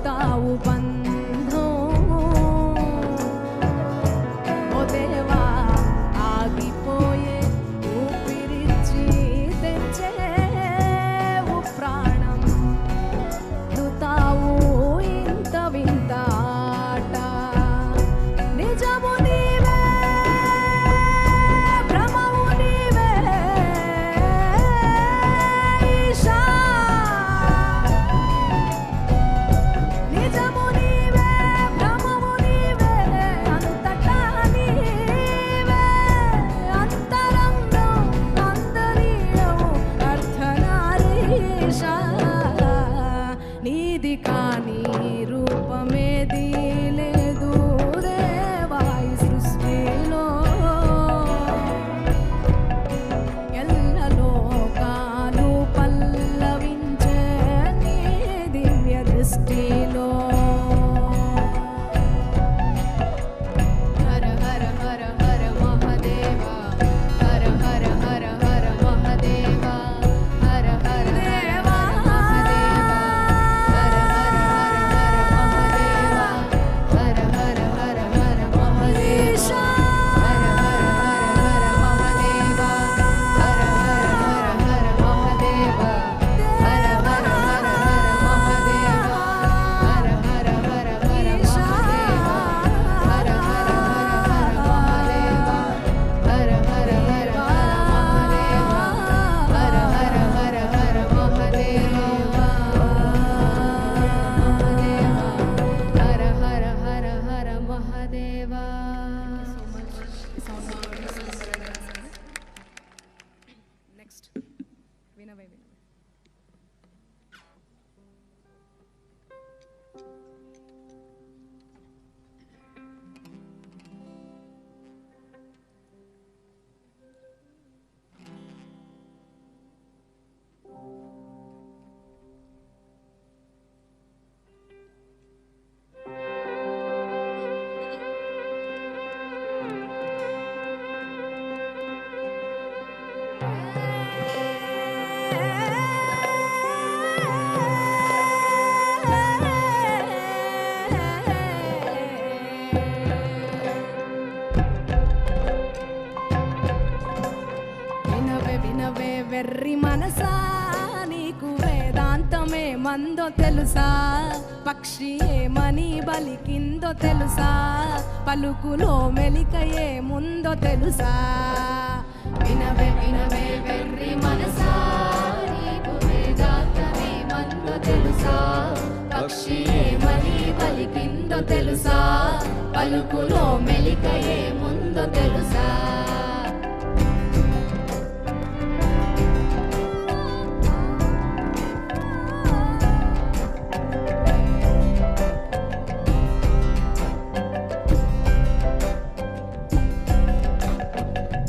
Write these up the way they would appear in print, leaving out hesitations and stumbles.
అవుతావు బంధం ఓ దేవా ఆగిపోయే ఊపిరిచ్చి తెచ్చేవు ప్రాణం దుతావు ఇంత వింత ఆట నిజము నీవే భ్రమము నీవే ఈశా నిజము నీవే భ్రమము నీవే అంతటా నీవే అంతరంగం అంతరీయము అర్థనారీశా నీది కాని రూపమేది లేదు దేవా ఈ సృష్టిలో ఎల్ల లోకాలు పల్లవించే నీ దివ్య దృష్టిలో హర హర హర హర మహదేవ హర హర హర హర మహదేవ హర హర దేవా హర హర హర హర హర మహదేవ హర హర హర మహదేవ హర హర హర మహదేవ హర హర హర మహదేవ హర హర హర మహదేవ హర హర హర మహదేవ నెక్స్ట్ వినవే వినవే వినవే వెర్రి మనసా నీకు వేదాంతమే మందో తెలుసా పక్షి ఏమని బలికిందో తెలుసా పలుకులో మెలిక ఏముందో తెలుసా వినవే వినవే వెర్రి మనసా నీకు వేదాంతమే మందో తెలుసా పక్షి ఏమని బలికిందో తెలుసా పలుకులో మెలిక ఏముందో తెలుసా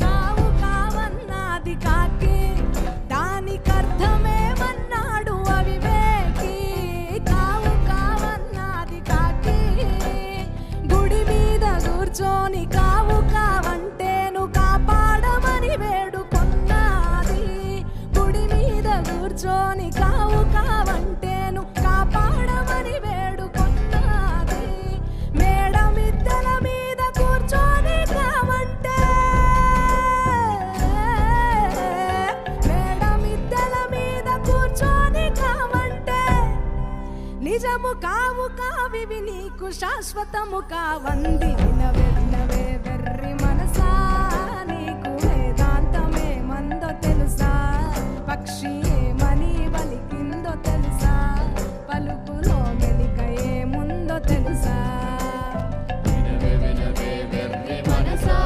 కావు కావన్నాది కాకి దానికర్థమేమన్నాడు అవివేకి కావు కావన్నాది కాకి గుడి మీద కూర్చొని కావు కావంటేను కాపాడమని వేడుకొన్నది గుడి మీద కూర్చొని కావు కావంటేను కాపాడమని వేడుకొన్నది మేడ మిద్దెల మీద కూర్చొని కావంటే మేడ మిద్దెల మీద కూర్చొని కావంటే నిజము కావు కావివి నీకు శాశ్వతము కావంది వినవే వినవే వెర్రి మనసా నీకు వేదాంతమే మందో తెలుసా పక్షి ఏమని బలికిందో తెలుసా పలుకులో మెలిక ఏముందో తెలుసా వినవే వినవే వెర్రి మనసా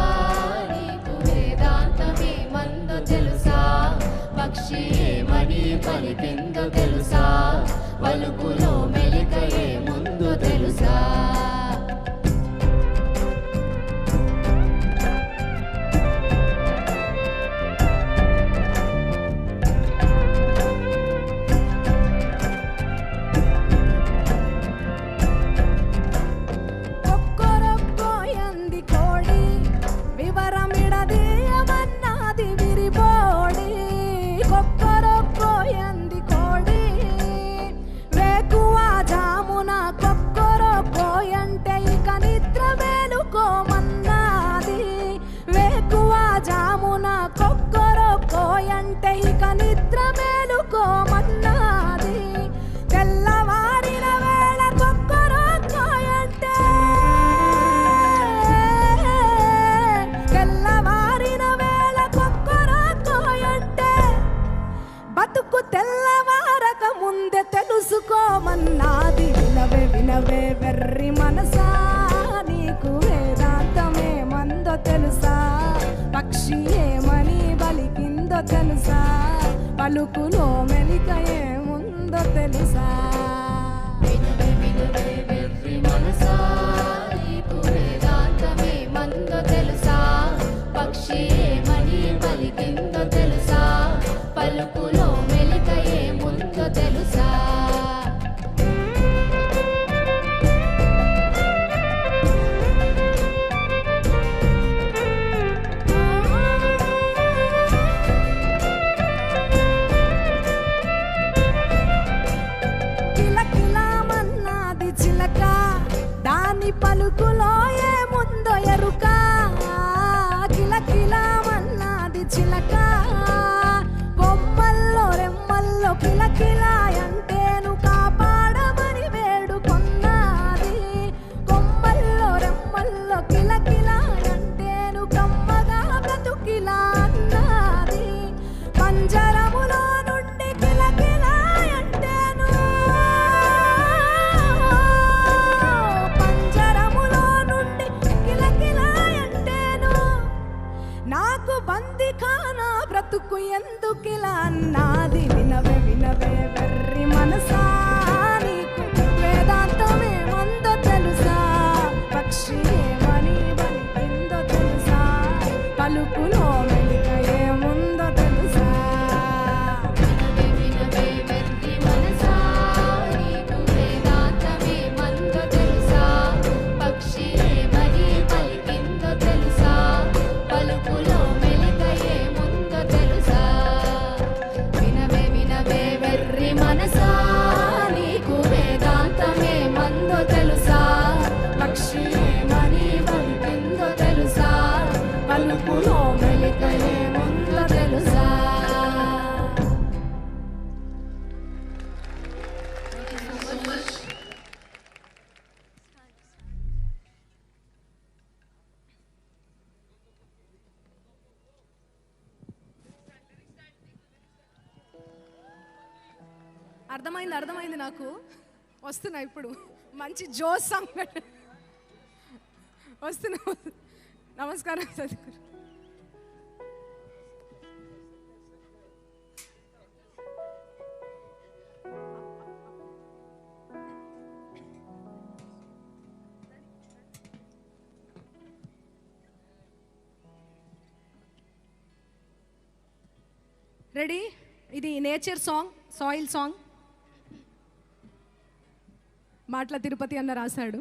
నీకు వేదాంతమే మందో తెలుసా పక్షి ఏమని బలికిందో తెలుసా పలుకులో మెలిక ఏముందో తెలుసా కొక్కరొక్కో ఎంది కోడి వేకువ జామున బతుకు తెల్లవారక ముందే తెలుసుకోమన్నాది. వినవే వినవే వెర్రి మనసా, నీకు వేదాంతమే మందో తెలుసా? పక్షి ఏమని బలికిందో తెలుసా? పలుకులో మెలిక ఏముందో తెలుసా? వినవే వినవే వెర్రి మనసా, నీకు వేదాంతమే మందో తెలుసా? పక్షి ఏమని పలికిందో తెలుసా? పలుకులో మెలిక ఏముందో తెలుసా? కిలకిలామన్నది చిలక, దాని పలుకులో ఏముందో ఎరుక. కిలకిలామన్నది చిలక, కొమ్మల్లో రెమ్మల్లో కిలకిలాయంటేను కాపాడమని వేడుకొన్నది. కొమ్మల్లో రెమ్మల్లో కిలకిలాయంటేను కమ్మగా బ్రతుకిలా అన్నది. పంజరములో నుండి కిలకిలాయంటేను, పంజరములో నుండి కిలకిలాయంటేను, నాకు బందిఖానా బ్రతుకు ఎందుకిలా అన్నది. వినవే వినవే వెర్రి మనసా, నీకు వేదాంతమే మందో తెలుసా? పక్షి ఏమని బలికిందో తెలుసా? పలుకులో మెలిక ఏముందో తెలుసా? వినవే వినవే వెర్రి మనసా, నీకు వేదాంతమే మందో తెలుసా? పక్షి ఏమని పలికిందో తెలుసా? పలుకులో మెలిక ఏముందో తెలుసా? వినవే వినవే వెర్రి మనసా, నీకు వేదాంతమే మందో తెలుసా? పక్షి ఏమని పలికిందో తెలుసా? పలుకులో మెలిక ఏముందో తెలుసా? అర్థమైంది అర్థమైంది నాకు. వస్తున్నా ఇప్పుడు మంచి జోస్ సాంగ్ వస్తున్నా. నమస్కారం సద్గురు. రెడీ? ఇది నేచర్ సాంగ్, సాయిల్ సాంగ్. మాటల తిరుపతి అన్న రాశాడు.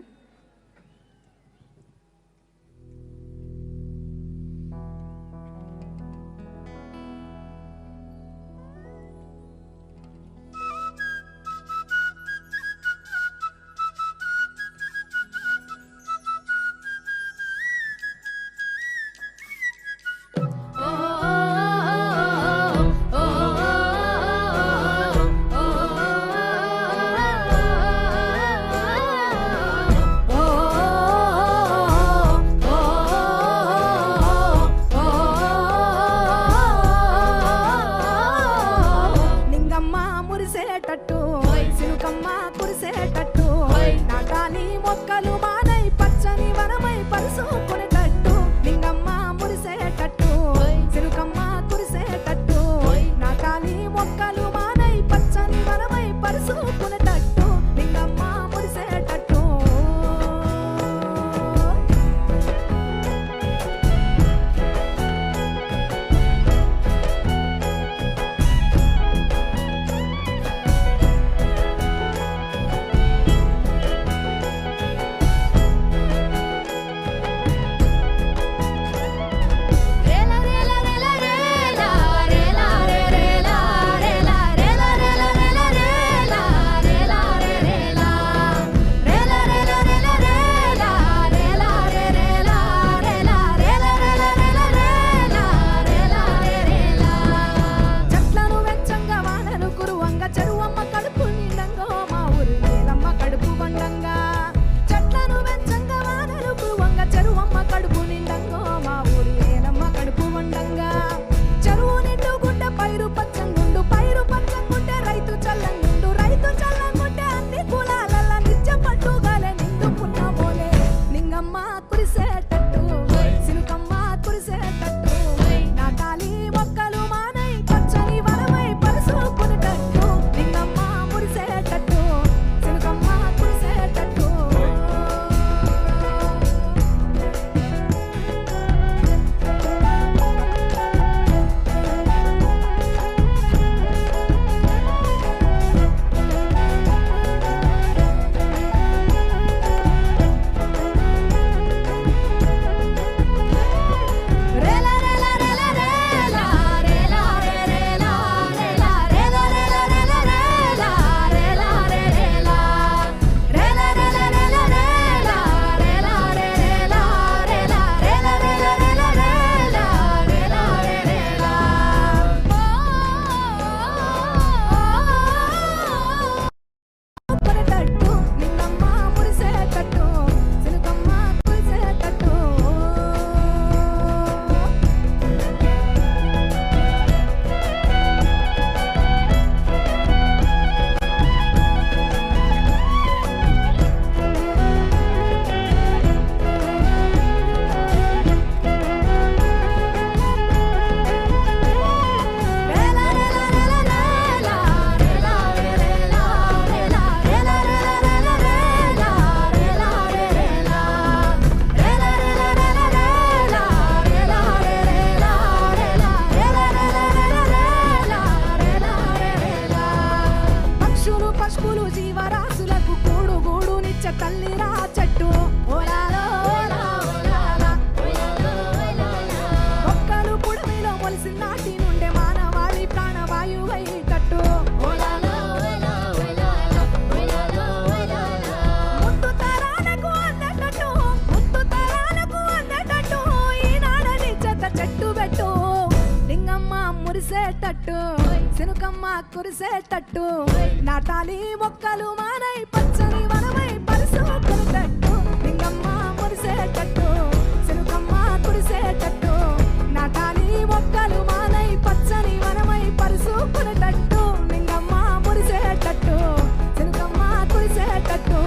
పశువులు జీవరాశులకు కూడు గూడునిచ్చ తల్లిరా చెట్టు ఓలాలో ఓలా ఓలాలా ఒక్కలు పుడమిలో మొలిసి నాటి నుండే మానవాళి ప్రాణవాయువై తట్టు ఓలాలో ముందు తరాలకు అందటట్టు ముందు తరాలకు అందటట్టు ఈనాడని చెత్త చెట్టు పెట్టు లింగమ్మ మురిసేటట్టు శనుకమ్మ కురిసేటట్టు నాటాలి మొక్కలు మానై పచ్చని వనమై పరుసుకునేటట్టు లింగమ్మ మురిసేటట్టు శనుకమ్మ కురిసేటట్టు నాటాలి మొక్కలు మానై పచ్చని వనమై పరుసుకునేటట్టు లింగమ్మ మురిసేటట్టు శనుకమ్మ కురిసేటట్టు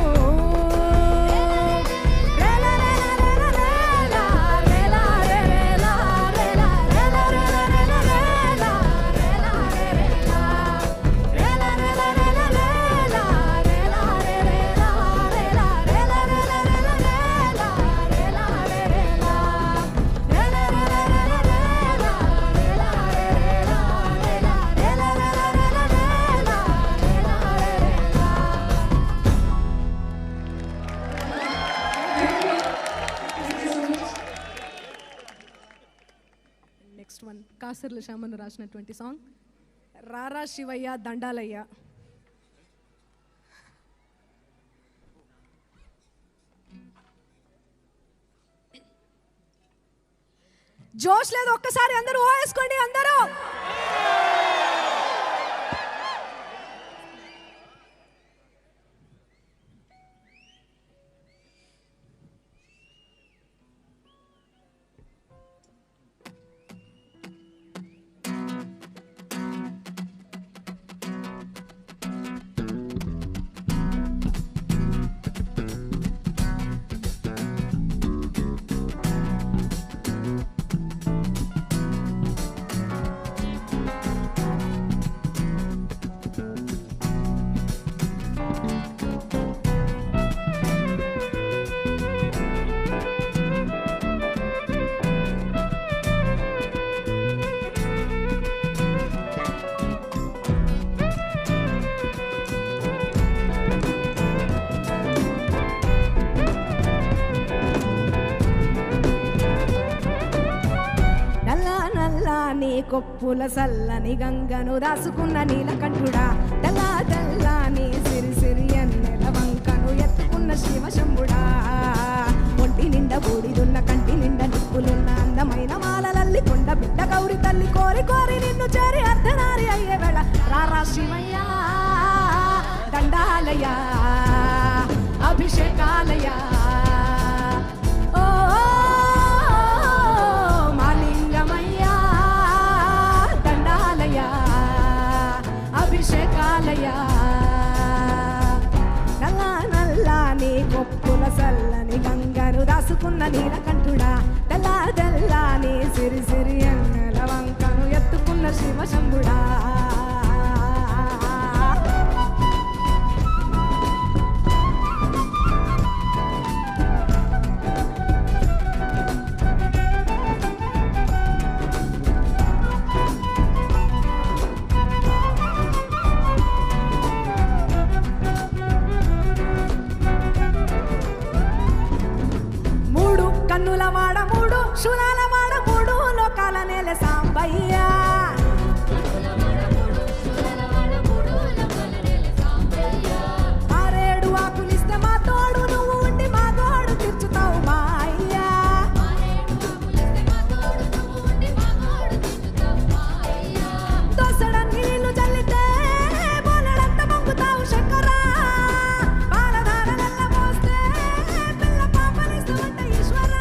నెక్స్ట్ వన్ కాసర్ల శ్యామను రాసినటువంటి సాంగ్ రారా శివయ్య దండాలయ్య. జోష్ లేదు, ఒక్కసారి అందరూ ఓ వేసుకోండి అందరూ. కొప్పుల సల్లని గంగను దాసుకున్న నీలకంఠుడా తెల్ల తెల్లని సిరి సిరి అన్నెల వంకను ఎత్తుకున్న శివశంభుడా ఒంటి నిండా బూడిదున్న కంటి నిండా నిప్పులున్న అందమైన మాలలల్లి కొండ బిడ్డ గౌరి తల్లి కోరి కోరి నిన్ను చేరి అర్ధనారి అయ్యే వేళ రారా శివయ్య దండాలయ అభిషేకాలయ నల్ల నల్లని కొప్పుల సల్లని గంగను దాసుకున్న నీలకంఠుడా తెల్ల తెల్లని సిరి సిరి అన్నెల వంకను ఎత్తుకున్న శివశంభుడా. కన్నుల వాడ మూడు శూలాల వాడ మూడు లోకాల నేల సాంబయ్య ఆరేడు ఆకులిస్తే మా తోడు నువ్వు ఉండి మా తోడు తీర్చుతావు మా అయ్యా దోసడన్ని నీళ్లు చల్లితే బోలెడంత మొక్కుతావు శంకరా బాలధార నల్ల మోస్తే పిల్ల పాపనిస్తావంట ఈశ్వర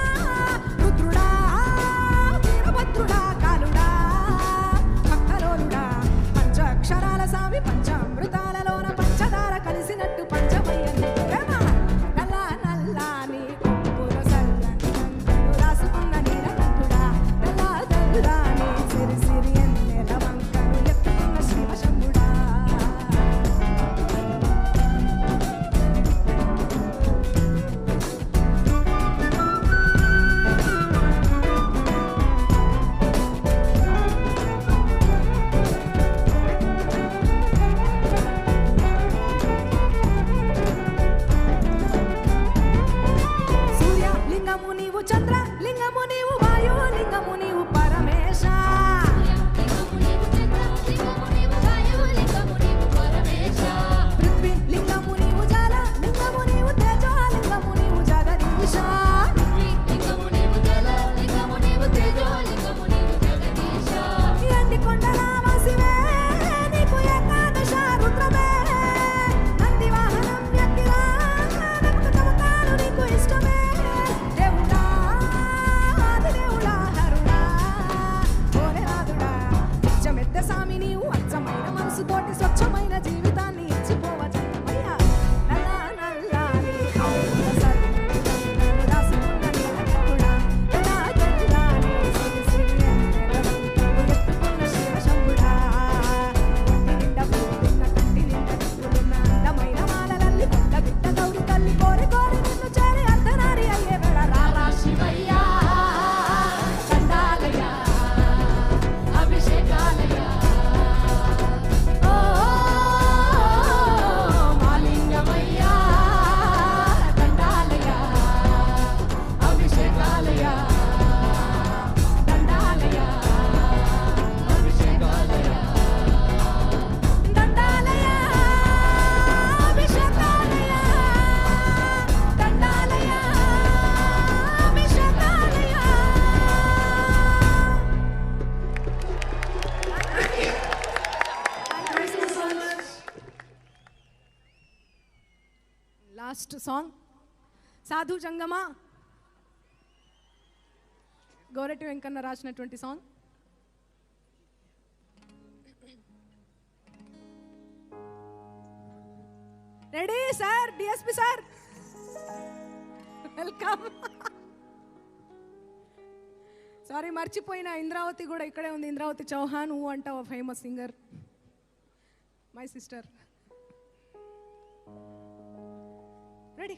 రుద్రుడా వీరభద్రుడా కాలుడా భక్తలోలుడా పంచాక్షరాల సావి పంచామృతాలలోన పంచదార కలిసినట్టు పంచమయ్య ప్రేమ నల్ల నల్లని కొప్పుల సల్లని గంగను రాసుకున్న నీలకంఠుడా నల్ల దల్లాని సిరి సిరి ఎన్నెల వంకను ఎత్తుకున్న శివశంభుడా. లాస్ట్ సాంగ్ సాధు జంగమా గోరటి వెంకన్న రాసినటువంటి song. Ready sir, DSP sir welcome. Sorry మర్చిపోయిన, ఇంద్రావతి కూడా ఇక్కడే ఉంది. ఇంద్రావతి చౌహాన్ ఊ అంట famous singer, my sister. Ready.